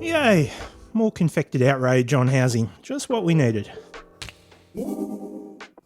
Yay! More confected outrage on housing. Just what we needed.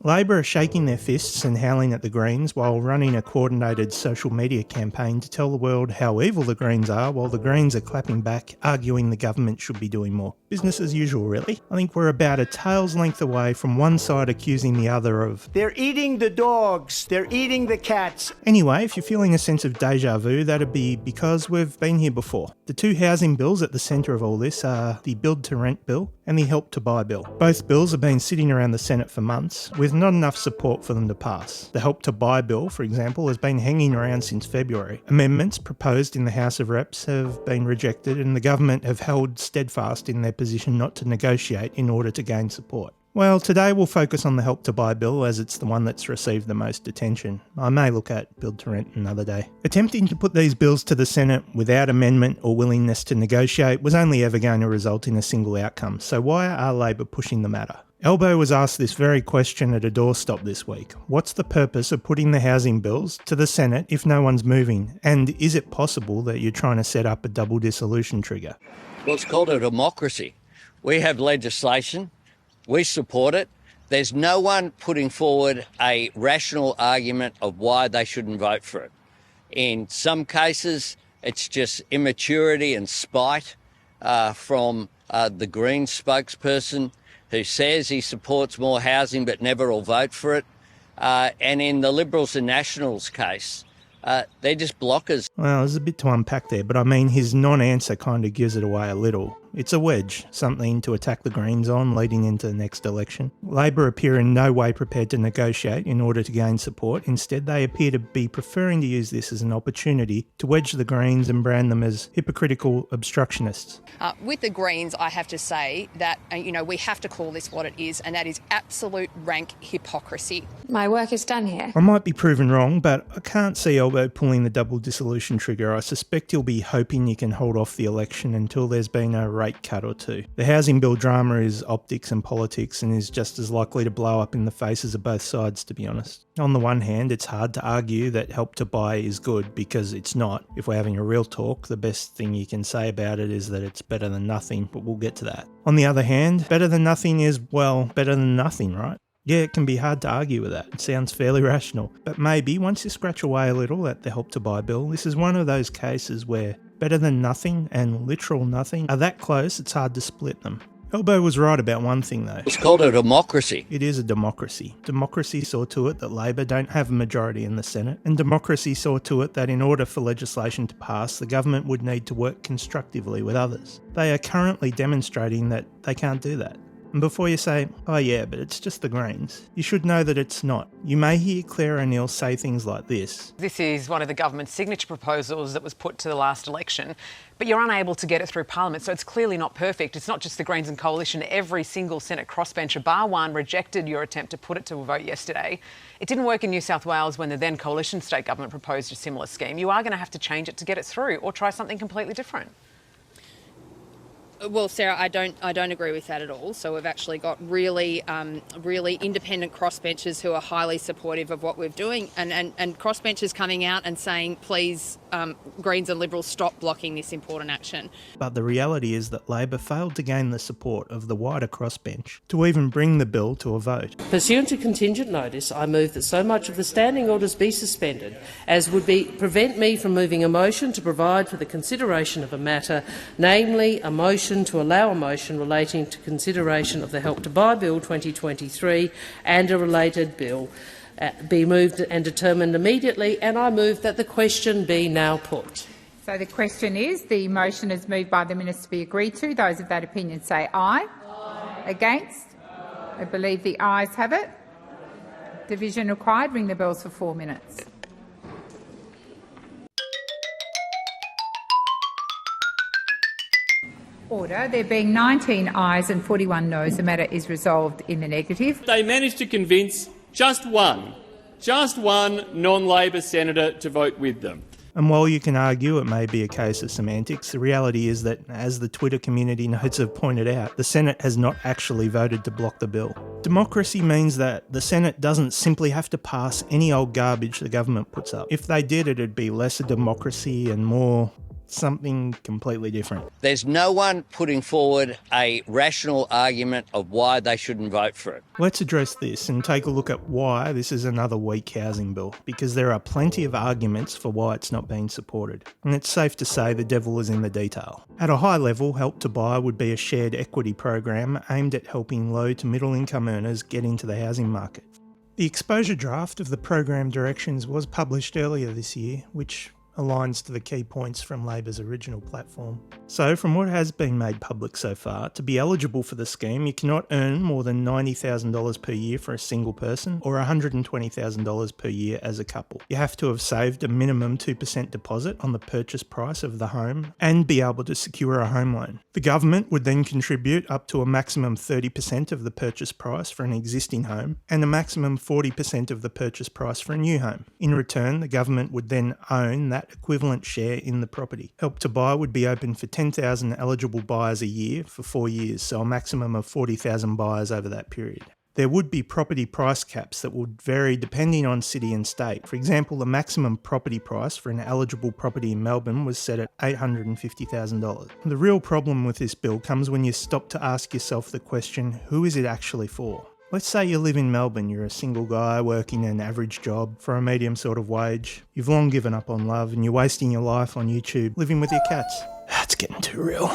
Labor are shaking their fists and howling at the Greens while running a coordinated social media campaign to tell the world how evil the Greens are, while the Greens are clapping back, arguing the government should be doing more. Business as usual, really. I think we're about a tail's length away from one side accusing the other of... They're eating the dogs, they're eating the cats. Anyway, if you're feeling a sense of deja vu, that'd be because we've been here before. The two housing bills at the centre of all this are the Build to Rent bill and the Help to Buy bill. Both bills have been sitting around the Senate for months, with not enough support for them to pass. The Help to Buy bill, for example, has been hanging around since February. Amendments proposed in the House of Reps have been rejected, and the government have held steadfast in their position not to negotiate in order to gain support. Well, today we'll focus on the Help to Buy bill as it's the one that's received the most attention. I may look at Build to Rent another day. Attempting to put these bills to the Senate without amendment or willingness to negotiate was only ever going to result in a single outcome, so why are Labor pushing the matter? Albo was asked this very question at a doorstop this week. What's the purpose of putting the housing bills to the Senate if no one's moving? And is it possible that you're trying to set up a double dissolution trigger? Well, it's called a democracy. We have legislation. We support it. There's no one putting forward a rational argument of why they shouldn't vote for it. In some cases, it's just immaturity and spite from the Greens spokesperson who says he supports more housing but never will vote for it. And in the Liberals and Nationals case, they're just blockers. Well, there's a bit to unpack there, but I mean his non-answer kind of gives it away a little. It's a wedge, something to attack the Greens on leading into the next election. Labor appear in no way prepared to negotiate in order to gain support. Instead, they appear to be preferring to use this as an opportunity to wedge the Greens and brand them as hypocritical obstructionists. With the Greens, I have to say that, we have to call this what it is, and that is absolute rank hypocrisy. My work is done here. I might be proven wrong, but I can't see Albo pulling the double dissolution trigger. I suspect he'll be hoping you can hold off the election until there's been a rate cut or two. The housing bill drama is optics and politics and is just as likely to blow up in the faces of both sides, to be honest. On the one hand, it's hard to argue that Help to Buy is good because it's not. If we're having a real talk, the best thing you can say about it is that it's better than nothing, but we'll get to that. On the other hand, better than nothing is, well, better than nothing, right? Yeah, it can be hard to argue with that. It sounds fairly rational. But maybe once you scratch away a little at the Help to Buy bill, this is one of those cases where better than nothing and literal nothing are that close it's hard to split them. Albo was right about one thing though. It's called a democracy. It is a democracy. Democracy saw to it that Labor don't have a majority in the Senate, and democracy saw to it that in order for legislation to pass, the government would need to work constructively with others. They are currently demonstrating that they can't do that. And before you say, oh yeah, but it's just the Greens, you should know that it's not. You may hear Clare O'Neil say things like this. This is one of the government's signature proposals that was put to the last election, but you're unable to get it through Parliament, so it's clearly not perfect. It's not just the Greens and Coalition. Every single Senate crossbencher, bar one, rejected your attempt to put it to a vote yesterday. It didn't work in New South Wales when the then Coalition state government proposed a similar scheme. You are going to have to change it to get it through, or try something completely different. Well, Sarah, I don't agree with that at all. So we've actually got really independent crossbenchers who are highly supportive of what we're doing, and crossbenchers coming out and saying, please, Greens and Liberals, stop blocking this important action. But the reality is that Labor failed to gain the support of the wider crossbench to even bring the bill to a vote. Pursuant to contingent notice, I move that so much of the standing orders be suspended as would prevent me from moving a motion to provide for the consideration of a matter, namely a motion to allow a motion relating to consideration of the Help to Buy Bill 2023 and a related bill be moved and determined immediately, and I move that the question be now put. So the question is, the motion is moved by the Minister to be agreed to. Those of that opinion say aye. Aye. Against? Aye. I believe the ayes have it. Division required. Ring the bells for 4 minutes. Order. There being 19 ayes and 41 noes, the matter is resolved in the negative. They managed to convince just one non-Labor senator to vote with them. And while you can argue it may be a case of semantics, the reality is that, as the Twitter community notes have pointed out, the Senate has not actually voted to block the bill. Democracy means that the Senate doesn't simply have to pass any old garbage the government puts up. If they did, it'd be less a democracy and more something completely different. There's no one putting forward a rational argument of why they shouldn't vote for it. Let's address this and take a look at why this is another weak housing bill, because there are plenty of arguments for why it's not being supported. And it's safe to say the devil is in the detail. At a high level, Help to Buy would be a shared equity program aimed at helping low to middle income earners get into the housing market. The exposure draft of the program directions was published earlier this year, which aligns to the key points from Labor's original platform. So, from what has been made public so far, to be eligible for the scheme, you cannot earn more than $90,000 per year for a single person or $120,000 per year as a couple. You have to have saved a minimum 2% deposit on the purchase price of the home and be able to secure a home loan. The government would then contribute up to a maximum 30% of the purchase price for an existing home and a maximum 40% of the purchase price for a new home. In return, the government would then own that equivalent share in the property. Help to Buy would be open for 10,000 eligible buyers a year for 4 years, so a maximum of 40,000 buyers over that period. There would be property price caps that would vary depending on city and state. For example, the maximum property price for an eligible property in Melbourne was set at $850,000. The real problem with this bill comes when you stop to ask yourself the question, who is it actually for? Let's say you live in Melbourne, you're a single guy working an average job for a medium sort of wage. You've long given up on love and you're wasting your life on YouTube living with your cats. That's getting too real.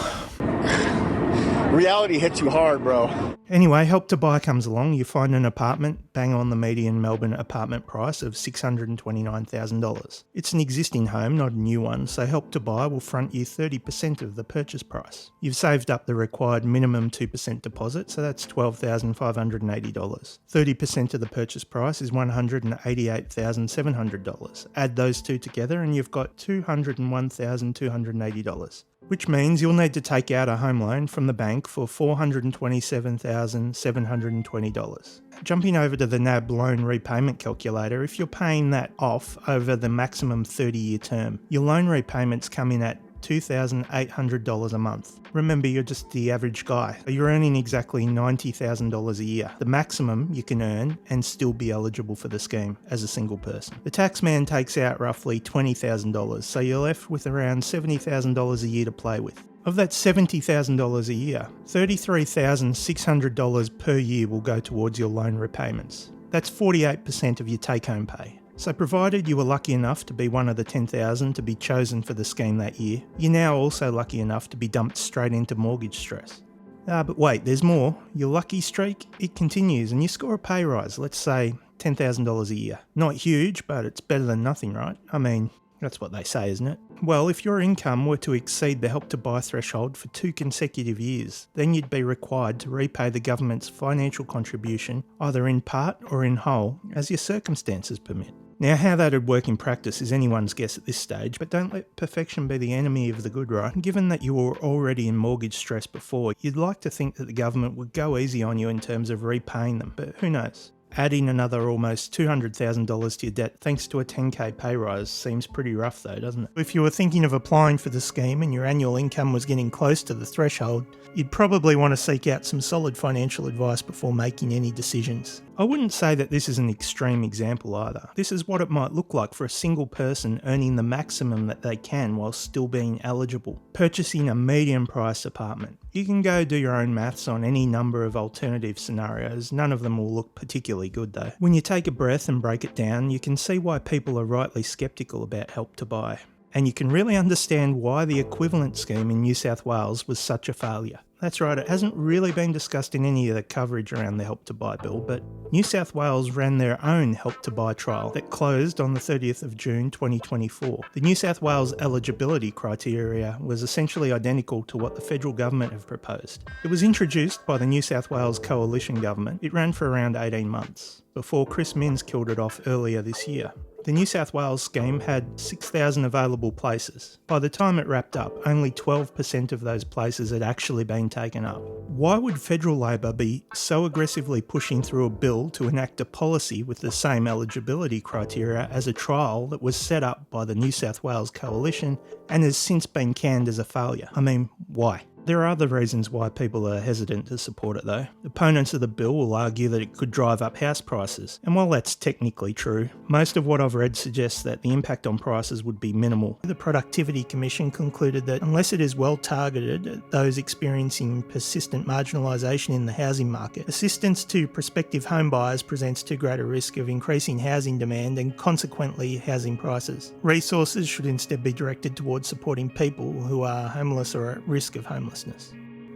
Reality hits you hard, bro. Anyway, Help to Buy comes along, you find an apartment, bang on the median Melbourne apartment price of $629,000. It's an existing home, not a new one, so Help to Buy will front you 30% of the purchase price. You've saved up the required minimum 2% deposit, so that's $12,580. 30% of the purchase price is $188,700. Add those two together and you've got $201,280. Which means you'll need to take out a home loan from the bank for $427,720. Jumping over to the NAB loan repayment calculator, if you're paying that off over the maximum 30-year term, your loan repayments come in at $2,800 a month. Remember, you're just the average guy. You're earning exactly $90,000 a year, the maximum you can earn and still be eligible for the scheme as a single person. The taxman takes out roughly $20,000, so you're left with around $70,000 a year to play with. Of that $70,000 a year, $33,600 per year will go towards your loan repayments. That's 48% of your take-home pay. So provided you were lucky enough to be one of the 10,000 to be chosen for the scheme that year, you're now also lucky enough to be dumped straight into mortgage stress. But wait, there's more. Your lucky streak, it continues and you score a pay rise, let's say $10,000 a year. Not huge, but it's better than nothing, right? I mean, that's what they say, isn't it? Well, if your income were to exceed the Help to Buy threshold for 2 consecutive years, then you'd be required to repay the government's financial contribution either in part or in whole as your circumstances permit. Now, how that'd work in practice is anyone's guess at this stage, but don't let perfection be the enemy of the good, right? Given that you were already in mortgage stress before, you'd like to think that the government would go easy on you in terms of repaying them, but who knows? Adding another almost $200,000 to your debt thanks to a 10k pay rise seems pretty rough though, doesn't it? If you were thinking of applying for the scheme and your annual income was getting close to the threshold, you'd probably want to seek out some solid financial advice before making any decisions. I wouldn't say that this is an extreme example either. This is what it might look like for a single person earning the maximum that they can while still being eligible, purchasing a medium priced apartment. You can go do your own maths on any number of alternative scenarios, none of them will look particularly good though. When you take a breath and break it down, you can see why people are rightly sceptical about Help to Buy. And you can really understand why the equivalent scheme in New South Wales was such a failure. That's right, it hasn't really been discussed in any of the coverage around the Help to Buy bill, but New South Wales ran their own Help to Buy trial that closed on the 30th of June 2024. The New South Wales eligibility criteria was essentially identical to what the federal government have proposed. It was introduced by the New South Wales coalition government. It ran for around 18 months, before Chris Minns killed it off earlier this year. The New South Wales scheme had 6,000 available places. By the time it wrapped up, only 12% of those places had actually been taken up. Why would federal Labor be so aggressively pushing through a bill to enact a policy with the same eligibility criteria as a trial that was set up by the New South Wales coalition and has since been canned as a failure? I mean, why? There are other reasons why people are hesitant to support it though. Opponents of the bill will argue that it could drive up house prices, and while that's technically true, most of what I've read suggests that the impact on prices would be minimal. The Productivity Commission concluded that unless it is well targeted at those experiencing persistent marginalisation in the housing market, assistance to prospective home buyers presents too great a risk of increasing housing demand and consequently housing prices. Resources should instead be directed towards supporting people who are homeless or at risk of homelessness.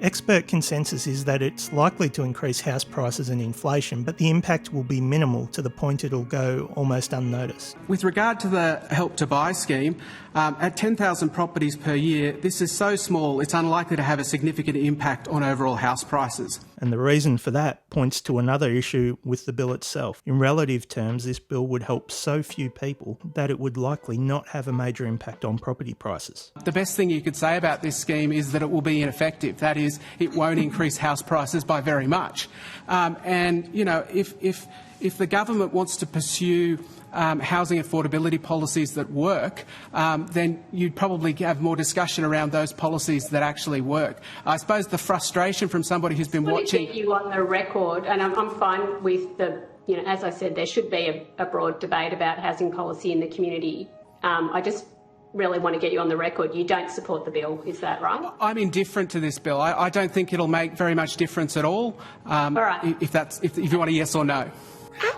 Expert consensus is that it's likely to increase house prices and inflation, but the impact will be minimal to the point it'll go almost unnoticed. With regard to the Help to Buy scheme, at 10,000 properties per year, this is so small it's unlikely to have a significant impact on overall house prices. And the reason for that points to another issue with the bill itself. In relative terms, this bill would help so few people that it would likely not have a major impact on property prices. The best thing you could say about this scheme is that it will be ineffective. That is, it won't increase house prices by very much. And, you know, if the government wants to pursue housing affordability policies that work, then you'd probably have more discussion around those policies that actually work. I suppose the frustration from somebody who's been watching... I get you on the record, and I'm fine with the, you know, as I said, there should be a broad debate about housing policy in the community. I just really want to get you on the record. You don't support the bill, is that right? I'm indifferent to this bill. I don't think it'll make very much difference at all. All right. If you want a yes or no.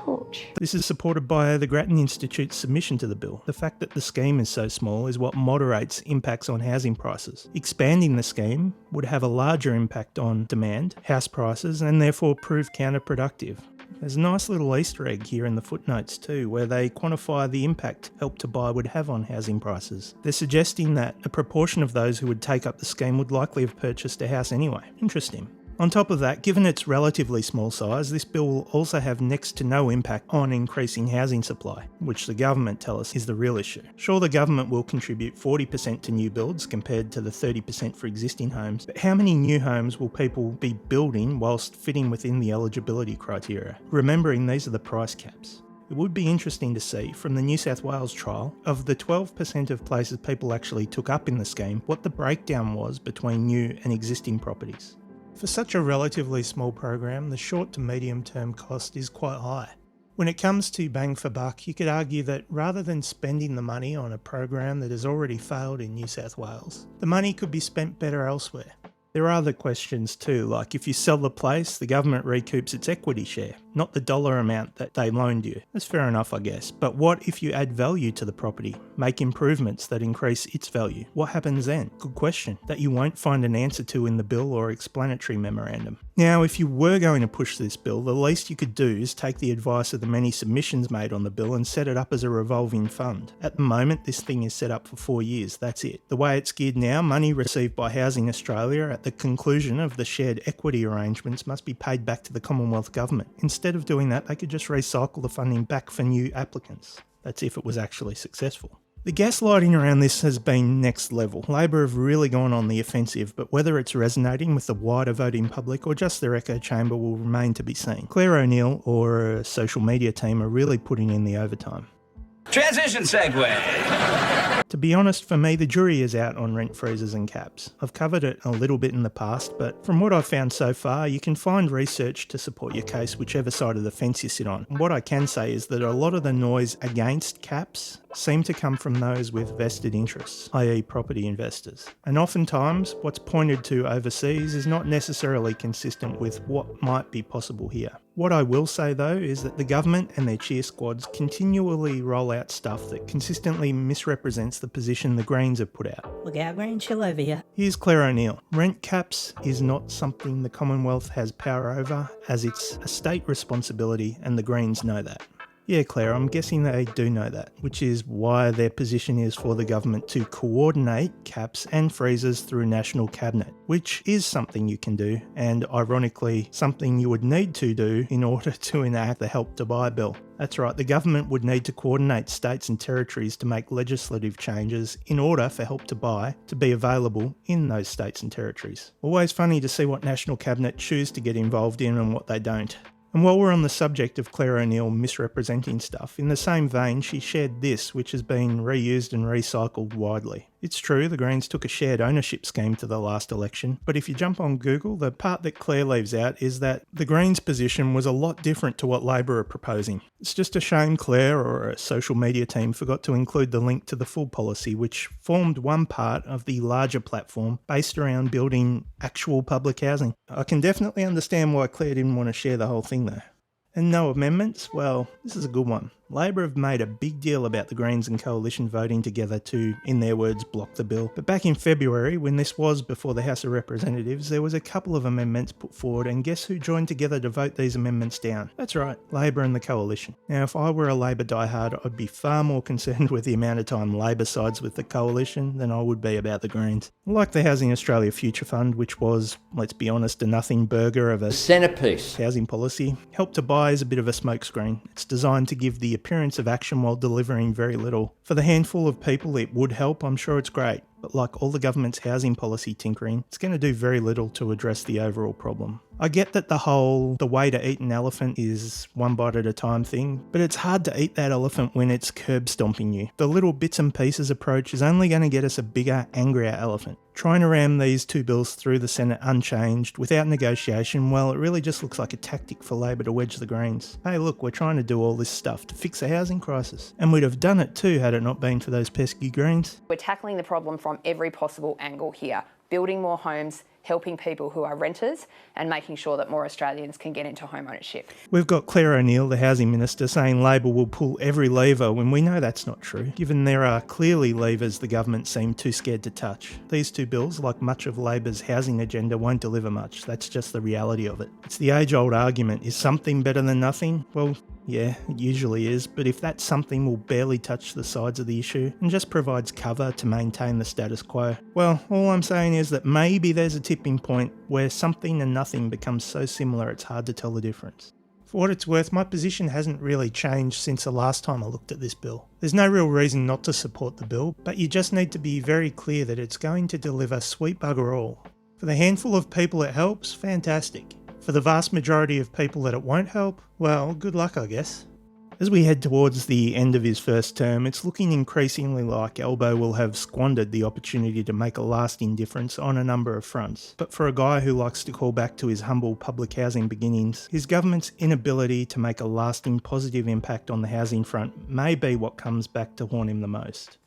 Ouch. This is supported by the Grattan Institute's submission to the bill. The fact that the scheme is so small is what moderates impacts on housing prices. Expanding the scheme would have a larger impact on demand, house prices, and therefore prove counterproductive. There's a nice little Easter egg here in the footnotes too, where they quantify the impact Help to Buy would have on housing prices. They're suggesting that a proportion of those who would take up the scheme would likely have purchased a house anyway. Interesting. On top of that, given its relatively small size, this bill will also have next to no impact on increasing housing supply, which the government tell us is the real issue. Sure, the government will contribute 40% to new builds compared to the 30% for existing homes, but how many new homes will people be building whilst fitting within the eligibility criteria? Remembering these are the price caps. It would be interesting to see from the New South Wales trial, of the 12% of places people actually took up in the scheme, what the breakdown was between new and existing properties. For such a relatively small program, the short to medium term cost is quite high. When it comes to bang for buck, you could argue that rather than spending the money on a program that has already failed in New South Wales, the money could be spent better elsewhere. There are other questions too, like if you sell the place, the government recoups its equity share, not the dollar amount that they loaned you. That's fair enough, I guess. But what if you add value to the property, make improvements that increase its value? What happens then? Good question, that you won't find an answer to in the bill or explanatory memorandum. Now, if you were going to push this bill, the least you could do is take the advice of the many submissions made on the bill and set it up as a revolving fund. At the moment, this thing is set up for 4 years, that's it. The way it's geared now, money received by Housing Australia at the conclusion of the shared equity arrangements must be paid back to the Commonwealth Government. Instead of doing that, they could just recycle the funding back for new applicants. That's if it was actually successful. The gaslighting around this has been next level. Labor have really gone on the offensive, but whether it's resonating with the wider voting public or just their echo chamber will remain to be seen. Clare O'Neil or a social media team are really putting in the overtime. Transition segue. To be honest, for me, the jury is out on rent freezes and caps. I've covered it a little bit in the past, but from what I've found so far, you can find research to support your case whichever side of the fence you sit on. And what I can say is that a lot of the noise against caps seem to come from those with vested interests, i.e. property investors. And oftentimes, what's pointed to overseas is not necessarily consistent with what might be possible here. What I will say though is that the government and their cheer squads continually roll out stuff that consistently misrepresents the position the Greens have put out. Look out, Green, chill over here. Here's Clare O'Neil. Rent caps is not something the Commonwealth has power over, as it's a state responsibility and the Greens know that. Yeah, Claire, I'm guessing they do know that, which is why their position is for the government to coordinate caps and freezes through National Cabinet, which is something you can do, and ironically, something you would need to do in order to enact the Help to Buy bill. That's right, the government would need to coordinate states and territories to make legislative changes in order for Help to Buy to be available in those states and territories. Always funny to see what National Cabinet choose to get involved in and what they don't. And while we're on the subject of Clare O'Neil misrepresenting stuff, in the same vein she shared this, which has been reused and recycled widely. It's true, the Greens took a shared ownership scheme to the last election, but if you jump on Google, the part that Clare leaves out is that the Greens' position was a lot different to what Labor are proposing. It's just a shame Clare or a social media team forgot to include the link to the full policy, which formed one part of the larger platform based around building actual public housing. I can definitely understand why Clare didn't want to share the whole thing though. And no amendments? Well, this is a good one. Labor have made a big deal about the Greens and Coalition voting together to, in their words, block the bill. But back in February, when this was before the House of Representatives, there was a couple of amendments put forward, and guess who joined together to vote these amendments down? That's right, Labor and the Coalition. Now, if I were a Labor diehard, I'd be far more concerned with the amount of time Labor sides with the Coalition than I would be about the Greens. Like the Housing Australia Future Fund, which was, let's be honest, a nothing burger of a Centrepiece. housing policy, Help to Buy is a bit of a smokescreen. It's designed to give the appearance of action while delivering very little. For the handful of people it would help, I'm sure it's great. But like all the government's housing policy tinkering, it's going to do very little to address the overall problem. I get that the way to eat an elephant is one bite at a time thing, but it's hard to eat that elephant when it's curb stomping you. The little bits and pieces approach is only going to get us a bigger, angrier elephant. Trying to ram these two bills through the Senate unchanged, without negotiation, well, it really just looks like a tactic for Labor to wedge the Greens. Hey look, we're trying to do all this stuff to fix a housing crisis. And we'd have done it too had it not been for those pesky Greens. We're tackling the problem from every possible angle here, building more homes, helping people who are renters and making sure that more Australians can get into home ownership. We've got Clare O'Neil, the Housing Minister, saying Labor will pull every lever when we know that's not true, given there are clearly levers the government seem too scared to touch. These two bills, like much of Labor's housing agenda, won't deliver much. That's just the reality of it. It's the age-old argument, is something better than nothing? Well, yeah, it usually is, but if that something will barely touch the sides of the issue and just provides cover to maintain the status quo, well, all I'm saying is that maybe there's a tipping point where something and nothing becomes so similar it's hard to tell the difference. For what it's worth, my position hasn't really changed since the last time I looked at this bill. There's no real reason not to support the bill, but you just need to be very clear that it's going to deliver sweet bugger all. For the handful of people it helps, fantastic. For the vast majority of people that it won't help, well, good luck I guess. As we head towards the end of his first term, it's looking increasingly like Albo will have squandered the opportunity to make a lasting difference on a number of fronts. But for a guy who likes to call back to his humble public housing beginnings, his government's inability to make a lasting positive impact on the housing front may be what comes back to haunt him the most.